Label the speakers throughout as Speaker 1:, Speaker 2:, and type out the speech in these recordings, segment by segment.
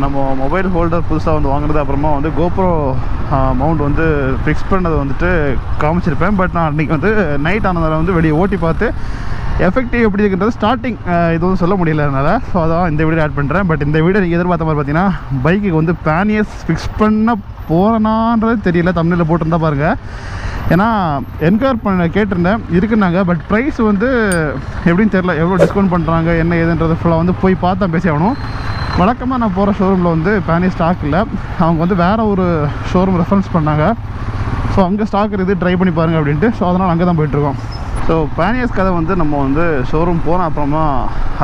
Speaker 1: நம்ம mobile holder புதுசாக வந்து வாங்குறது, அப்புறமா வந்து GoPro மவுண்ட் வந்து ஃபிக்ஸ் பண்ணதை வந்துட்டு காமிச்சிருப்பேன். பட் நான் அன்றைக்கி வந்து நைட் ஆனதால் வந்து வெளியே ஓட்டி பார்த்து எஃபெக்டிவ் எப்படி இருக்குன்றது ஸ்டார்டிங் இது வந்து சொல்ல முடியல அதனால். ஸோ அதான் இந்த வீடியோ ஆட் பண்ணுறேன். பட் இந்த வீடியோ நீங்கள் எதிர்பார்த்த மாதிரி பார்த்தீங்கன்னா பைக்குக்கு வந்து பேனியர்ஸ் ஃபிக்ஸ் பண்ண போகிறனான்றது தெரியல, தமிழில் போட்டிருந்தா பாருங்கள். ஏன்னா என்கொயர் கேட்டிருந்தேன் இருக்குன்னாங்க. பட் ப்ரைஸ் வந்து எப்படின்னு தெரில, எவ்வளோ டிஸ்கவுண்ட் பண்ணுறாங்க என்ன ஏதுன்றது ஃபுல்லாக வந்து போய் பார்த்தா பேசி ஆகணும். வழக்கமாக நான் போகிற ஷோரூமில் வந்து பேனியர் ஸ்டாக் இல்லை, அவங்க வந்து வேறு ஒரு ஷோரூம் ரெஃபரன்ஸ் பண்ணாங்க. ஸோ அங்கே ஸ்டாக் இருக்குது, ட்ரை பண்ணி பாருங்கள் அப்படின்ட்டு. ஸோ அதனால் அங்கே தான் போயிட்டுருக்கோம். ஸோ பேனியர்ஸ் கதை வந்து நம்ம வந்து ஷோரூம் போன அப்புறமா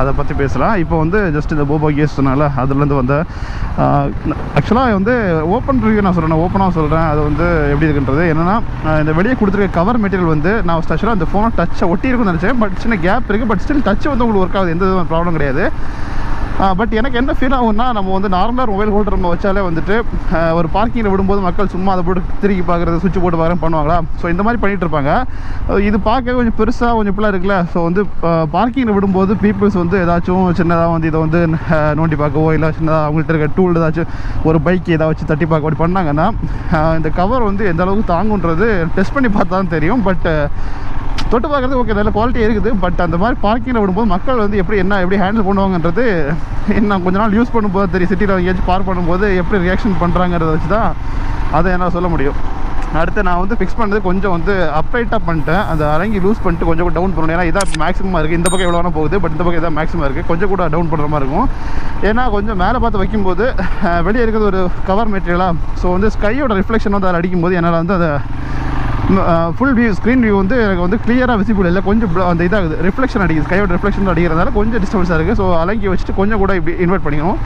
Speaker 1: அதை பற்றி பேசலாம். இப்போ வந்து ஜஸ்ட் இந்த போபா கேஸ்னால அதுலேருந்து வந்த ஆக்சுவலாக வந்து ஓப்பன் ரிவ்யூ நான் சொல்கிறேன், ஓப்பனாக சொல்கிறேன். அது வந்து எப்படி இருக்குன்றது என்னென்னா, இந்த வெளியே கொடுத்துருக்க கவர் மெட்டீரியல் வந்து நான் ஆக்சுவலாக அந்த ஃபோனை டச்சை ஒட்டி இருக்குன்னு நினச்சேன். பட் சின்ன கேப் இருக்குது. பட் ஸ்டில் டச் வந்து உங்களுக்கு ஒர்க் ஆகுது, எந்த விதமான ப்ராப்ளம் கிடையாது. பட் எனக்கு என்ன ஃபீல் ஆகும்னா, நம்ம வந்து நார்மலாக மொபைல் ஹோல்டர் நம்ம வச்சாலே வந்துட்டு ஒரு பார்க்கிங்கில் விடும்போது மக்கள் சும்மா அதை போட்டு திருக்கி பார்க்குறது, சுவிட்ச் போட்டு பார்க்குறேன் பண்ணுவாங்களா. ஸோ இந்த மாதிரி பண்ணிகிட்டு இருப்பாங்க. இது பார்க்க கொஞ்சம் பெருசாக கொஞ்சம் இப்படிலாம் இருக்குல்ல. ஸோ வந்து பார்க்கிங்கில் விடும்போது பீப்புள்ஸ் வந்து ஏதாச்சும் சின்னதாக வந்து இதை வந்து நோண்டி பார்க்கவோ இல்லை சின்னதாக அவங்கள்ட்ட இருக்க டூல் ஏதாச்சும் ஒரு பைக் ஏதாவது வச்சு தட்டி பார்க்க அப்படி பண்ணாங்கன்னா இந்த கவர் வந்து எந்த அளவுக்கு தாங்குன்றது டெஸ்ட் பண்ணி பார்த்தா தான் தெரியும். பட் தொட்டு பார்க்குறது ஓகே, நல்ல குவாலிட்டி இருக்குது. பட் அந்த மாதிரி பார்க்கிங்கில் விடும்போது மக்கள் வந்து எப்படி ஹேண்டில் பண்ணுவாங்கன்றது இன்னும் கொஞ்ச நாள் யூஸ் பண்ணும்போது தெரியும். சிட்டியில் எங்கேயாச்சும் பார்க் பண்ணும்போது எப்படி ரியாக்ஷன் பண்ணுறாங்கிறத வச்சு தான் அதை என்னால் சொல்ல முடியும். அடுத்து நான் வந்து ஃபிக்ஸ் பண்ணுறது கொஞ்சம் வந்து அப்ரைட்டாக பண்ணிட்டேன். அதை அரங்கி லூஸ் பண்ணிட்டு கொஞ்சம் கூட டவுன் பண்ணணும். ஏன்னா இதான் மேக்ஸிமமாக இருக்குது. இந்த பக்கம் எவ்வளோ வேணால் போகுது, பட் இந்த பக்கம் இதான் மேக்ஸிமம் இருக்குது. கொஞ்சம் கூட டவுன் பண்ணுற மாதிரி இருக்கும். ஏன்னா கொஞ்சம் மேலே பார்த்து வைக்கும்போது வெளியே இருக்கிறது ஒரு கவர் மெட்டீரியலாக. ஸோ வந்து ஸ்கையோட ரிஃப்ளெக்ஷன் வந்து அதில் அடிக்கும்போது என்னால் வந்து அதை ஃபுல் வியூ ஸ்க்ரீன் வியூ வந்து எனக்கு வந்து கிளியராக விசிபிள் இல்லை, கொஞ்சம் அந்த இதாகுது, ரிஃப்ளெக்ஷன் அடிக்குது, ஸ்கையோட ரிஃப்ளெக்ஷன் அடிக்கிறதுனால கொஞ்சம் டிஸ்டர்பன்ஸாக இருக்குது. ஸோ அலங்கி வச்சுட்டு கொஞ்சம் கூட இப்படி இன்வெர்ட் பண்ணிக்கணும்.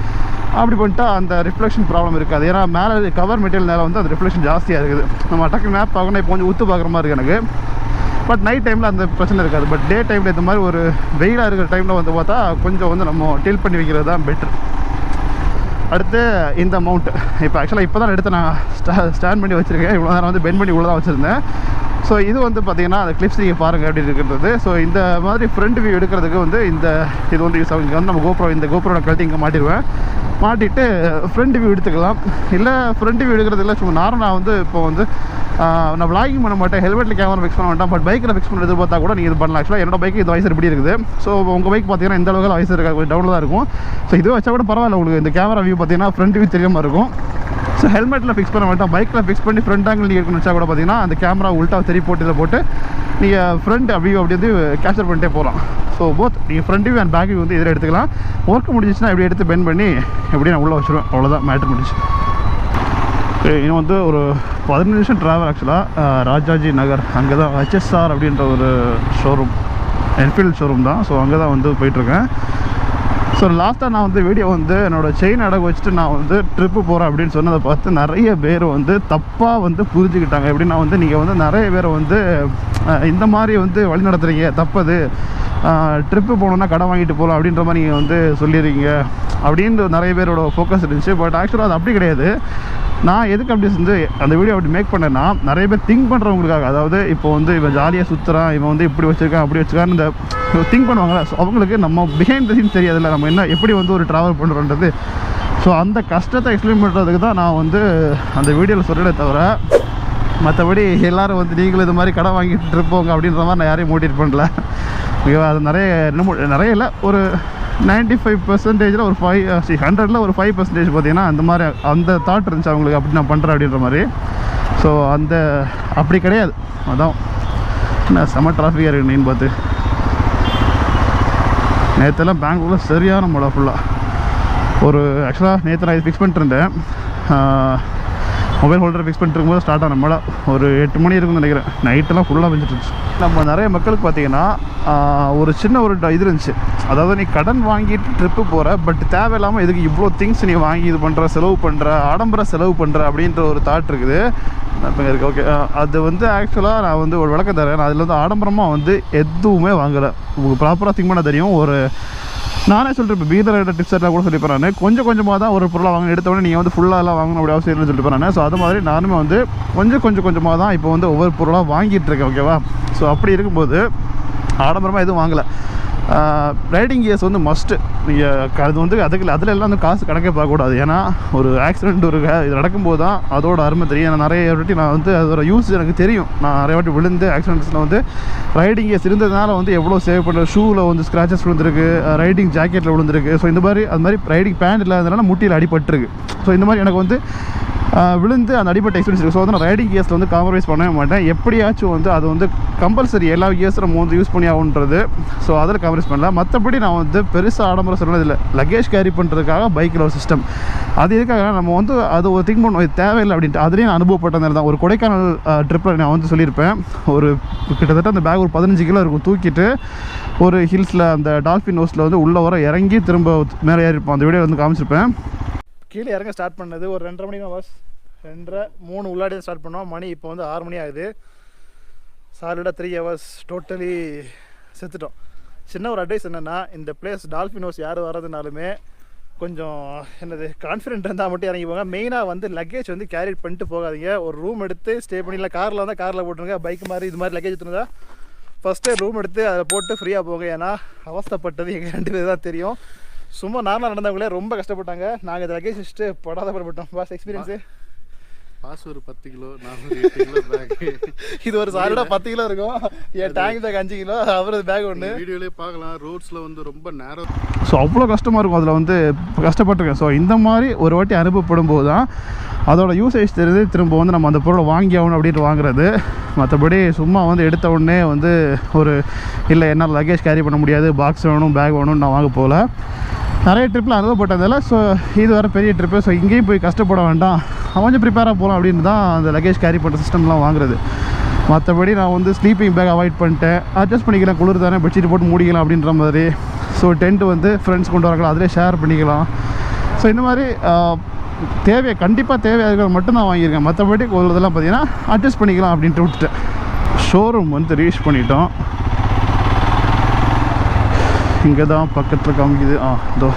Speaker 1: அப்படி பண்ணிட்டா அந்த ரிஃப்ளெக்ஷன் ப்ராப்ளம் இருக்காது. ஏன்னா மேலே கவர் மெட்டீரியல் மேலே வந்து அந்த ரிஃப்ளெக்ஷன் ஜாஸ்தியாக இருக்குது. நம்ம டக்கு மேப் பார்க்கணும், இப்போ கொஞ்சம் உத்து பார்க்குற மாதிரி இருக்குது எனக்கு. பட் நைட் டைமில் அந்த பிரச்சனை இருக்காது. பட் டே டைமில் இந்த மாதிரி ஒரு வெயிலாக இருக்கிற டைமில் வந்து பார்த்தா கொஞ்சம் வந்து நம்ம டில் பண்ணி வைக்கிறது தான் பெட்ரு. அடுத்து இந்த மவுண்ட் இப்போ ஆக்சுவலாக இப்போ தான் எடுத்து நான் ஸ்டாண்ட் பண்ணி வச்சுருக்கேன். இவ்வளோ நேரம் வந்து பெண்ட் பண்ணி இவ்வளோ தான் வச்சுருந்தேன். ஸோ இது வந்து பார்த்திங்கன்னா அந்த கிளிப்ஸ் நீங்கள் பாருங்கள் எப்படி இருக்குன்றது. ஸோ இந்த மாதிரி ஃப்ரண்ட் வியூ எடுக்கிறதுக்கு வந்து இது வந்து யூஸ் ஆகும். இங்கே வந்து நம்ம GoPro இந்த GoPro கழட்டி இங்கே மாட்டிடுவேன். மாட்டிட்டு ஃப்ரண்ட் வியூ எடுத்துக்கலாம். இல்லை ஃப்ரண்ட் வியூ எடுக்கிறது இல்லை, சும்மா நார்மலாக வந்து இப்போ வந்து நான் விளாகிங் பண்ண மாட்டேன், ஹெல்மெட்டில் கேமரா ஃபிக்ஸ் பண்ண மாட்டேன். பட் பைக்கில் ஃபிக்ஸ் பண்ண எதிர்பார்த்தா கூட நீங்கள் இது பண்ணலாம். ஆக்சுவலாக என்னோட பைக்கு இது வைசர் இப்படி இருக்குது. ஸோ உங்கள் பைக் பார்த்தீங்கன்னா இந்த அளவுக்கு வைசர் இருக்காது, கொஞ்சம் டவுனில் தான் இருக்கும். ஸோ இது வச்சா கூட பரவாயில்ல, உங்களுக்கு இந்த கேமரா வியூ பார்த்தீங்கன்னா ஃப்ரண்ட் வியூ தெரியாமல் இருக்கும். ஸோ ஹெல்மெட்டில் ஃபிக்ஸ் பண்ண மாட்டோம், பைக்கில் ஃபிக்ஸ் பண்ணி ஃப்ரண்ட் ஆங்கிள் நீங்கள் இருக்குன்னு வச்சா கூட பார்த்தீங்கன்னா அந்த கேமரா உல்ட்டா தெரி போட்டு இதில் போட்டு நீங்கள் ஃப்ரண்ட் வியூ அப்படி வந்து கேப்சர் பண்ணிட்டே போகலாம். ஸோ போத் நீங்கள் front view and back view வந்து இதில் எடுத்துக்கலாம். ஒர்க் முடிஞ்சிச்சுன்னா இப்படி எடுத்து பெண்ட் பண்ணி எப்படி நான் உள்ளே வச்சுருவேன், அவ்வளோதான் மேட்ரு முடிச்சு. இன்னும் வந்து ஒரு 15 நிமிஷம் ட்ராவல் ஆக்சுவலாக ராஜாஜி நகர், அங்கே தான் HSR அப்படின்ற ஒரு ஷோரூம், என்ஃபீல்டு ஷோரூம் தான். ஸோ அங்கே தான் வந்து போயிட்டுருக்கேன். ஸோ லாஸ்ட்டாக நான் வந்து வீடியோ வந்து என்னோடய செயின் அடகு வச்சுட்டு நான் வந்து ட்ரிப்பு போகிறேன் அப்படின்னு சொன்னதை பார்த்து நிறைய பேர் வந்து தப்பாக வந்து புரிஞ்சுக்கிட்டாங்க. எப்படின்னா வந்து நீங்கள் வந்து நிறைய பேர் வந்து இந்த மாதிரி வந்து வழி நடத்துகிறீங்க, தப்பது, ட்ரிப்பு போகணுன்னா கடை வாங்கிட்டு போகலாம் அப்படின்ற மாதிரி நீங்கள் வந்து சொல்லிடுறீங்க அப்படின்ற நிறைய பேரோட ஃபோக்கஸ் இருந்துச்சு. பட் ஆக்சுவலாக அது அப்படி கிடையாது. நான் எதுக்கு அப்படி வந்து அந்த வீடியோ அப்படி மேக் பண்ணேன்னா, நிறைய பேர் திங்க் பண்ணுறவங்களுக்காக. அதாவது இப்போ வந்து இவன் ஜாலியாக சுற்றுறான், இவன் வந்து இப்படி வச்சுருக்கான் அப்படி வச்சுருக்கான்னு இந்த திங்க் பண்ணுவாங்களா. ஸோ அவங்களுக்கு நம்ம பிஹைண்ட் த சீன் தெரியாதுல்ல, நம்ம என்ன எப்படி வந்து ஒரு ட்ராவல் பண்ணுறோன்றது. ஸோ அந்த கஷ்டத்தை எக்ஸ்பிளைன் பண்ணுறதுக்கு தான் நான் வந்து அந்த வீடியோவில் சொல்லலை தவிர, மற்றபடி எல்லோரும் வந்து நீங்களும் இது மாதிரி கடை வாங்கிட்டு இருப்போங்க அப்படின்ற மாதிரி நான் யாரையும் மோட்டிவேட் பண்ணல. ஓகேவா? அது நிறைய இல்லை, ஒரு 95% ஒரு 100ல் ஒரு 5% பார்த்தீங்கன்னா அந்த மாதிரி அந்த தாட் இருந்துச்சு அவங்களுக்கு, அப்படி நான் பண்ணுறேன் அப்படின்ற மாதிரி. ஸோ அப்படி கிடையாது. அதான் நான் செம்ம டிராஃபிக்காக இருக்குது நீன்னு பார்த்து. நேற்றெல்லாம் பெங்களூரில் சரியான மழை ஃபுல்லாக. ஒரு ஆக்சுவலாக நேற்று நான் இது ஃபிக்ஸ் பண்ணிட்டுருந்தேன், மொபைல் ஹோல்டர் ஃபிக்ஸ் பண்ணிட்டு இருக்கும்போது ஸ்டார்ட் ஆன மழை ஒரு 8 மணி இருக்குன்னு நினைக்கிறேன். நைட்டெல்லாம் ஃபுல்லாக வந்துட்டுருச்சு. நம்ம நிறைய மக்களுக்கு பார்த்திங்கன்னா ஒரு சின்ன ஒரு இது இருந்துச்சு. அதாவது நீ கடன் வாங்கிட்டு ட்ரிப்பு போகிற, பட் தேவையில்லாமல் இதுக்கு இவ்வளோ திங்ஸ் நீ வாங்கி இது பண்ணுற, செலவு பண்ணுற, ஆடம்பர செலவு பண்ணுற அப்படின்ற ஒரு தாட் இருக்குது. இப்போ இருக்குது. ஓகே, அது வந்து ஆக்சுவலாக நான் வந்து ஒரு விளக்கம் தரேன். நான் அதில் வந்து ஆடம்பரமாக வந்து எதுவுமே வாங்கலை. உங்களுக்கு ப்ராப்பராக திங்க் பண்ண தெரியும். ஒரு நானே சொல்லிட்டு இப்போ பீதரோட டிப்ஸ் எல்லாம் கூட சொல்லிப்பேன். நான் கொஞ்சம் கொஞ்சமாக தான் ஒரு பொருளாக வாங்க, எடுத்தவொடனே நீங்கள் வந்து ஃபுல்லாகலாம் வாங்கணும் அப்படி அவசியம் இல்லைன்னு சொல்லிட்டு போகிறேன். ஸோ அது மாதிரி நானுமே வந்து கொஞ்சமாக தான் இப்போ வந்து ஒவ்வொரு பொருளாக வாங்கிட்டு இருக்கேன். ஓகேவா? ஸோ அப்படி இருக்கும்போது ஆடம்பரமாக எதுவும் வாங்கலை. ரைடிங் கியர்ஸ் வந்து மஸ்ட்டு. நீங்கள் அது வந்து அதில் எல்லாம் வந்து காசு கணக்கே பார்க்கக்கூடாது. ஏன்னா ஒரு ஆக்சிடென்ட் இது நடக்கும்போது தான் அதோட அருமை தெரியும். ஏன்னா நிறைய வாட்டி நான் வந்து அதோட யூஸ் எனக்கு தெரியும். நான் நிறைய வாட்டி விழுந்து ஆக்சிடென்ட்ஸில் வந்து ரைடிங் கியர்ஸ் இருந்ததுனால வந்து எவ்வளோ சேவ் பண்ணுறது. ஷூவில் வந்து ஸ்க்ராச்சஸ் விழுந்திருக்கு, ரைடிங் ஜாக்கெட்டில் விழுந்திருக்கு. ஸோ இந்த மாதிரி அது மாதிரி ரைடிங் பேண்ட் இல்லாததுனால முட்டியில் அடிபட்டுருக்கு. ஸோ இந்த மாதிரி எனக்கு வந்து விழுந்து அந்த அடிப்பட்ட எக்ஸ்பீரியன்ஸ் இருக்குது. ஸோ வந்து நான் ரைடிங் கியர்ஸில் வந்து காம்ப்ரமைஸ் பண்ணவே மாட்டேன். எப்படியாச்சும் வந்து அது வந்து கம்பல்சரி எல்லா கியர்ஸும் நம்ம வந்து யூஸ் பண்ணி ஆகுன்றது. ஸோ அதில் காம்ப்ரமைஸ் பண்ணல. மற்றபடி நான் வந்து பெருசாக ஆடம்பரம் சொன்னதில்லை. லக்கேஜ் கேரி பண்ணுறதுக்காக பைக்கில் ஒரு சிஸ்டம். அது எதுக்காக நம்ம வந்து அது ஒரு திங்க் பண்ணுவோம், இது தேவையில்லை அப்படின்ட்டு. அதுலேயும் நான் அனுபவப்பட்டது தான். ஒரு கொடைக்கானல் ட்ரிப்பில் நான் வந்து சொல்லியிருப்பேன். ஒரு கிட்டத்தட்ட அந்த பேக் ஒரு 15 கிலோ இருக்கும். தூக்கிட்டு ஒரு ஹில்ஸில் அந்த டால்ஃபின் ஹவுஸில் வந்து உள்ளே வர இறங்கி திரும்ப மேலே ஏறிப்போம். அந்த வீடியோ வந்து காமிச்சிருப்பேன். கீழே இறங்க ஸ்டார்ட் பண்ணது ஒரு 2:30 மணி தான். பஸ் 2:30 3 உள்ளாடி தான் ஸ்டார்ட் பண்ணோம். மணி இப்போ வந்து 6 மணி ஆகுது. சாலிடாக 3 ஹவர்ஸ் டோட்டலி செத்துட்டோம். சின்ன ஒரு அட்வைஸ் என்னென்னா, இந்த பிளேஸ் டால்ஃபின் ஹவுஸ் யார் வர்றதுனாலுமே கொஞ்சம் கான்ஃபிடென்ட் இருந்தால் மட்டும் இறங்கி போங்க. மெயினாக வந்து லக்கேஜ் வந்து கேரி பண்ணிட்டு போகாதீங்க. ஒரு ரூம் எடுத்து ஸ்டே பண்ணி, இல்லை காரில் வந்தால் காரில் போட்டுருங்க. பைக் மாதிரி இது மாதிரி லக்கேஜ் எடுத்துருந்தா ஃபஸ்ட்டு ரூம் எடுத்து அதை போட்டு ஃப்ரீயாக போங்க. ஏன்னா அவஸ்தப்பட்டது எங்கள் 2 பேர் தான் தெரியும். சும்மா நார்மலாக நடந்தவங்களே ரொம்ப கஷ்டப்பட்டாங்க. நாங்கள் இதை லக்கேஜ் வச்சுட்டு படாத படப்பட்டோம். பாஸ் எக்ஸ்பீரியன்ஸு
Speaker 2: பாஸ் ஒரு 10 கிலோ, நான் ஒரு 8 கிலோ பேக்.
Speaker 1: இது ஒரு சாலிடாக 10 கிலோ இருக்கும். என் டேங்க் பேக் 5 கிலோ, அவரது பேக் ஒன்று.
Speaker 2: வீடியோலேயே பார்க்கலாம். ரோட்ஸில் வந்து ரொம்ப நேரோ.
Speaker 1: ஸோ அவ்வளோ கஷ்டமாக இருக்கும். அதில் வந்து கஷ்டப்பட்டுருக்கேன். ஸோ இந்த மாதிரி ஒரு வாட்டி அனுப்பப்படும் போது தான் அதோட யூசேஜ் தெரிஞ்சு திரும்ப வந்து நம்ம அந்த பொருளை வாங்கி ஆகணும் அப்படின்ட்டு வாங்குறது. மற்றபடி சும்மா வந்து எடுத்த உடனே வந்து ஒரு இல்லை என்னால் லக்கேஜ் கேரி பண்ண முடியாது, பாக்ஸ் வேணும், பேக் வேணும்னு நான் வாங்க போகல. நிறைய ட்ரிப்பில் அனுபவப்பட்டதில்ல. ஸோ இது வர பெரிய ட்ரிப்பு. ஸோ இங்கேயும் போய் கஷ்டப்பட வேண்டாம், கொஞ்சம் ப்ரிப்பேராக போகலாம் அப்படின்னு தான் அந்த லக்கேஜ் கேரி பண்ணுற சிஸ்டம்லாம் வாங்குறது. மற்றபடி நான் வந்து ஸ்லீப்பிங் பேக் அவாய்ட் பண்ணிட்டேன். அட்ஜஸ்ட் பண்ணிக்கலாம், குளிர் தானே பெட்ஷீட் போட்டு மூடிக்கலாம் அப்படின்ற மாதிரி. ஸோ டென்ட்டு வந்து ஃப்ரெண்ட்ஸ் கொண்டு வரக்கலாம், அதிலே ஷேர் பண்ணிக்கலாம். ஸோ இந்த மாதிரி கண்டிப்பாக தேவையாக இருக்கிறது மட்டும் தான் வாங்கியிருக்கேன். மற்றபடி ஒரு இதெல்லாம் பார்த்தீங்கன்னா அட்ஜஸ்ட் பண்ணிக்கலாம் அப்படின்ட்டு விட்டுட்டேன். ஷோரூம் வந்து ரீச் பண்ணிட்டோம். இங்கே தான் பக்கத்தில் காமிக்குது. இதோ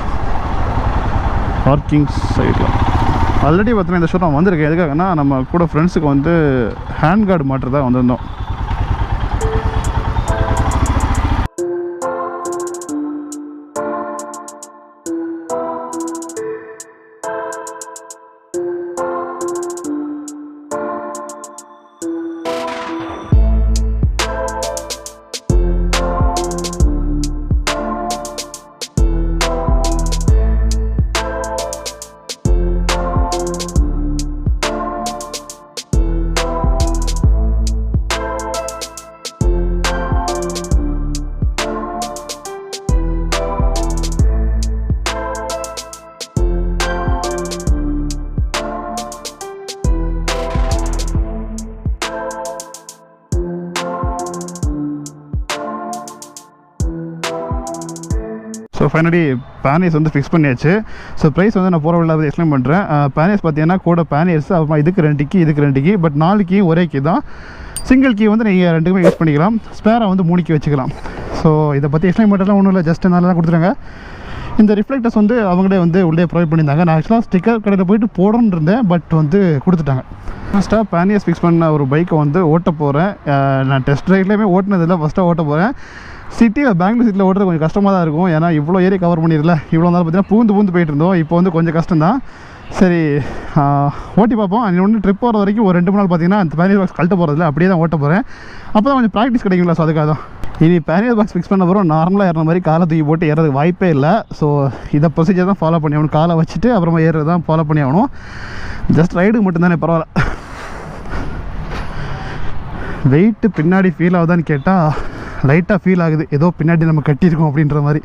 Speaker 1: பார்க்கிங் சைடில் ஆல்ரெடி பார்த்தீங்கன்னா இந்த ஷோரூம் வந்திருக்கேன். எதுக்காகனா நம்ம கூட ஃப்ரெண்ட்ஸுக்கு வந்து ஹேண்ட் கார்டு மாட்டுறதா வந்திருந்தோம். ஸோ ஃபைனலி பேனியர்ஸ் வந்து ஃபிக்ஸ் பண்ணியாச்சு. ஸோ ப்ரைஸ் வந்து நான் போகிற விழாவது எக்ஸ்பிளைன் பண்ணுறேன். பேனியர்ஸ் பார்த்தீங்கன்னா கூட பேனியர்ஸ், அப்புறமா இதுக்கு 2 கீ, இதுக்கு 2 கீ. பட் 4 கீ ஒரே கீ தான். சிங்கிள் கீ வந்து நீங்கள் 2க்குமே யூஸ் பண்ணிக்கலாம். ஸ்பேரை வந்து 3 கீ வச்சுக்கலாம். ஸோ இதை பற்றி எக்ஸ்பிளைன் பண்ணுறதுலாம் ஒன்றும் இல்லை, ஜஸ்ட் நல்லா தான் கொடுத்துருங்க. இந்த ரிஃப்ளெக்டர்ஸ் வந்து அவங்களே வந்து உள்ளே ப்ரொவைட் பண்ணியிருந்தாங்க. நான் ஆக்சுவலாக ஸ்டிக்கர் கடையில் போயிட்டு போடணுன்னு இருந்தேன், பட் வந்து கொடுத்துட்டாங்க. ஃபஸ்ட்டாக பேனியர்ஸ் ஃபிக்ஸ் பண்ண ஒரு பைக்கை வந்து ஓட்ட போகிறேன். நான் டெஸ்ட் ரைட்லேயுமே ஓட்டினதில்லை, ஃபஸ்ட்டாக ஓட்ட போகிறேன். சிட்டியில் பெங்களூர் சிட்டியில் ஓட்டுறது கொஞ்சம் கஷ்டமாக தான் இருக்கும். ஏன்னா இவ்வளோ ஏரியா கவர் பண்ணிடல. இவ்வளோ நாள் பார்த்தீங்கன்னா பூந்து போயிட்டு இருந்தோம். இப்போ வந்து கொஞ்சம் கஷ்டம் தான். சரி ஓட்டி பார்ப்போம். இன்னொன்று ட்ரிப் போகிற வரைக்கும் ஒரு 2 நாள் பார்த்தீங்கன்னா அந்த பேனியர் பாக்ஸ் கழட்ட போகிறதில்ல, அப்படியே தான் ஓட்ட போகிறேன். அப்போ தான் கொஞ்சம் ப்ராக்டிஸ் கிடைக்குங்களா. ஸோ அதுக்காக தான் இனி பேனியர் பாக்ஸ் ஃபிக்ஸ் பண்ண போகிறோம். நார்மலாக ஏறுற மாதிரி காலை தூக்கி போட்டு ஏறதுக்கு வாய்ப்பே இல்லை. ஸோ இதை ப்ரொசீஜர் தான் ஃபாலோ பண்ணி ஆகணும். காலை வச்சுட்டு அப்புறமா ஏறுறது தான் ஃபாலோ பண்ணி ஆகணும். ஜஸ்ட் ரைடுக்கு மட்டும்தானே, பரவாயில்ல. வெயிட்டு பின்னாடி ஃபீல் ஆகுதான்னு கேட்டால் லைட்டாக ஃபீல் ஆகுது. ஏதோ பின்னாடி நம்ம கட்டியிருக்கோம் அப்படின்ற மாதிரி.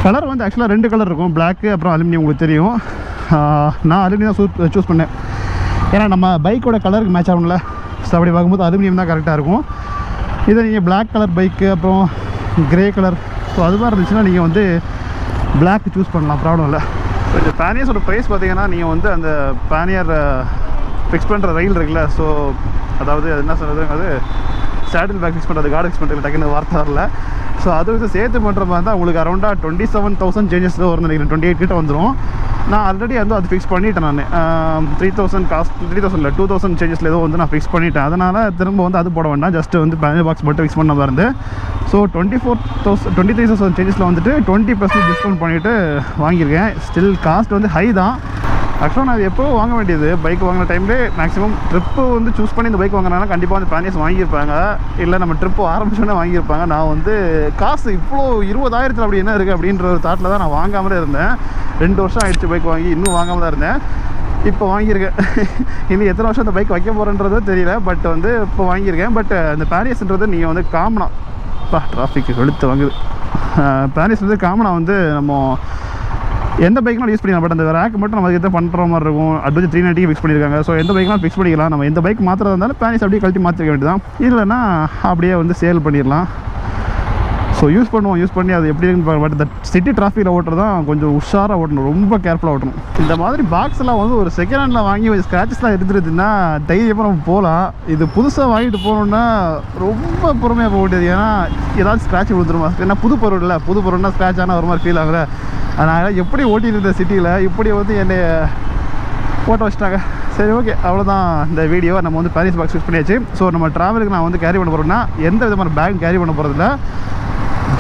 Speaker 1: கலர் வந்து ஆக்சுவலாக 2 கலர் இருக்கும், பிளாக்கு அப்புறம் அலுமினியம். உங்களுக்கு தெரியும், நான் அலுமினியம் தான் சூஸ் பண்ணேன். ஏன்னா நம்ம பைக்கோட கலருக்கு மேட்ச் ஆகும்ல. ஸோ அப்படி பார்க்கும்போது அலுமினியம் தான் கரெக்டாக இருக்கும். இதை நீங்கள் பிளாக் கலர் பைக்கு, அப்புறம் கிரே கலர், ஸோ அது மாதிரி இருந்துச்சுன்னா நீங்கள் வந்து பிளாக் சூஸ் பண்ணலாம், ப்ராப்ளம் இல்லை. ஸோ இந்த பேனியர்ஸோட ப்ரைஸ் பார்த்தீங்கன்னா நீங்கள் வந்து அந்த பேனியர் ஃபிக்ஸ் பண்ணுற ரயில் இருக்குல்ல, ஸோ அதாவது அது என்ன சொல்கிறது, அது சேடில் பேக் ஃபிக்ஸ் பண்ணுறது, கார்டு ஃபிக்ஸ் பண்ணுறது டக்குன்னு வார்த்தை வரல. ஸோ அது வந்து சேர்த்து பண்ணுற மாதிரி தான் உங்களுக்கு அரௌண்டாக 27,000 சேஞ்சஸ் தான் வரும்னு நினைக்கிறேன். 28 கிட்ட வந்துடும். நான் ஆல்ரெடி வந்து அது ஃபிக்ஸ் பண்ணிட்டேன். நான் 3000 காஸ்ட் 3000 இல்லை 2000 சேஞ்சஸில் ஏதோ வந்து நான் ஃபிக்ஸ் பண்ணிட்டேன். அதனால் திரும்ப வந்து அது போட வேண்டாம், ஜஸ்ட்டு வந்து பேனல் பாக்ஸ் மட்டும் ஃபிக்ஸ் பண்ண இருந்து. ஸோ 23,000 சேஞ்சஸில் வந்துட்டு 20% டிஸ்கவுண்ட் பண்ணிவிட்டு வாங்கியிருக்கேன். ஸ்டில் காஸ்ட் வந்து ஹை தான். ஆக்சுவலாக நான் எப்போ வாங்க வேண்டியது, பைக் வாங்கின டைம்லேயே மேக்ஸிமம் ட்ரிப்பு வந்து சூஸ் பண்ணி இந்த பைக் வாங்கினாலும் கண்டிப்பாக வந்து பேனியர்ஸ் வாங்கியிருப்பாங்க, இல்லை நம்ம ட்ரிப்பு ஆரம்பிச்சோன்னே வாங்கியிருப்பாங்க. நான் வந்து காசு இவ்வளோ 20,000 அப்படி என்ன இருக்குது அப்படின்ற ஒரு தாட்டில் தான் நான் வாங்காமலே இருந்தேன். 2 வருஷம் ஆகிடுச்சு பைக் வாங்கி, இன்னும் வாங்காமல் தான் இருந்தேன். இப்போ வாங்கியிருக்கேன். இன்னும் எத்தனை வருஷம் அந்த பைக் வைக்க போகிறேன்றதே தெரியல, பட் வந்து இப்போ வாங்கியிருக்கேன். பட் அந்த பேனியர்ஸ்ன்றது நீங்கள் வந்து காமனாக டிராஃபிக்கு வெளுத்து வாங்குது. பேனியர்ஸ் வந்து காமனாக வந்து நம்ம எந்த பைக்லாம் யூஸ் பண்ணிக்கலாம். பட் அந்த ரேக் மட்டும் நம்ம எதாவது பண்ணுற மாதிரி இருக்கும். அட்வென்ச்சர் 390 ஃபிக்ஸ் பண்ணியிருக்காங்க. ஸோ எந்த பைக்லாம் ஃபிக்ஸ் பண்ணிக்கலாம். நம்ம எந்த பைக் மாத்திரதா இருந்தாலும் பேனிஸ் அப்படியே கழட்டி மாற்றிக்க வேண்டியதான், இல்லைன்னா அப்படியே வந்து சேல் பண்ணிடலாம். ஸோ யூஸ் பண்ணி அது எப்படி இருக்குன்னு பார்க்க. பட் இந்த சிட்டி டிராஃபிக்கில் ஓட்டுறது தான் கொஞ்சம் உஷாராக ஓட்டணும், ரொம்ப கேர்ஃபுல்லாக ஓட்டணும். இந்த மாதிரி பாக்ஸ்லாம் வந்து ஒரு செகண்ட் ஹேண்டில் வாங்கி ஸ்க்ராச்சஸ்லாம் எடுத்துருதுன்னா தைரியமாக நம்ம போகலாம். இது புதுசாக வாங்கிட்டு போகணுன்னா ரொம்ப பொறுமையாக போக முடியாது. ஏன்னா ஏதாவது ஸ்க்ராட்ச் விழுந்துருமா, ஏன்னா புது பொருள் இல்லை, புது பொருள்னா ஸ்க்ராட்ச் ஆனால் ஒரு மாதிரி ஃபீல் ஆகுது. அதனால் எப்படி ஓட்டிட்டு இருந்த சிட்டியில் இப்படி வந்து என்னை ஓட்ட வச்சுட்டாங்க. சரி, ஓகே, அவ்வளோதான் இந்த வீடியோ. நம்ம வந்து பேரிஸ் பாக்ஸ் யூஸ் பண்ணியாச்சு. ஸோ நம்ம ட்ராவலுக்கு நான் வந்து கேரி பண்ண போகிறோம்னா எந்த விதமான பேக் கேரி பண்ண போகிறதில்ல.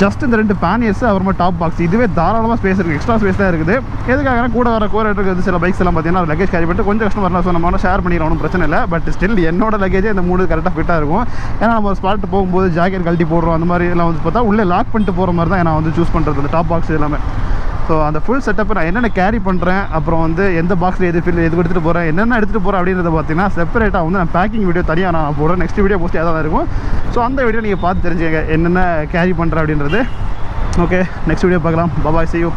Speaker 1: ஜஸ்ட் இந்த 2 பேனியர்ஸ், அப்புறமா டாப் பாக்ஸ், இதுவே தாராளமாக ஸ்பேஸ் இருக்குது, எக்ஸ்ட்ரா ஸ்பேஸ் தான் இருக்குது. எதுக்காக கூட வர கோரேட்டருக்கு வந்து சில பைக்ஸ் எல்லாம் பார்த்தீங்கன்னா லக்கேஜ் கேரி பண்ணிட்டு கொஞ்சம் கஷ்டம் வரலாம். ஸோ நம்ம ஷேர் பண்ணிக்கலாம், ஒன்றும் பிரச்சனை இல்லை. பட் ஸ்டில் என்னோட லக்கேஜே இந்த 3 கரெக்டாக ஃபிட்டாக இருக்கும். ஏன்னா நம்ம ஒரு ஸ்பாட் போகும்போது ஜாக்கெட் கழட்டி போடுறோம், அந்த மாதிரி எல்லாம் வந்து பார்த்தா உள்ளே லாக் பண்ணிட்டு போகிற மாதிரி தான் நான் வந்து சூஸ் பண்ணுறது அந்த டாப் பாக்ஸ் எல்லாமே. ஸோ அந்த ஃபுல் செட்டப்பை நான் என்னென்ன கேரி பண்ணுறேன், அப்புறம் வந்து எந்த பாக்ஸில் எது எடுத்துகிட்டு போகிறேன், என்னென்ன எடுத்துகிட்டு போகிறேன் அப்படின்றத பார்த்தீங்கன்னா செப்பரேட்டாக வந்து நான் பேக்கிங் வீடியோ தனியாக நான் போடுறேன். நெக்ஸ்ட் வீடியோ மோஸ்ட்லி அதான் இருக்கும். ஸோ அந்த வீடியோ நீங்கள் பார்த்து தெரிஞ்சுங்க என்னென்ன கேரி பண்ணுறேன் அப்படின்றது. ஓகே, நெக்ஸ்ட் வீடியோ பார்க்கலாம். பாய், see you.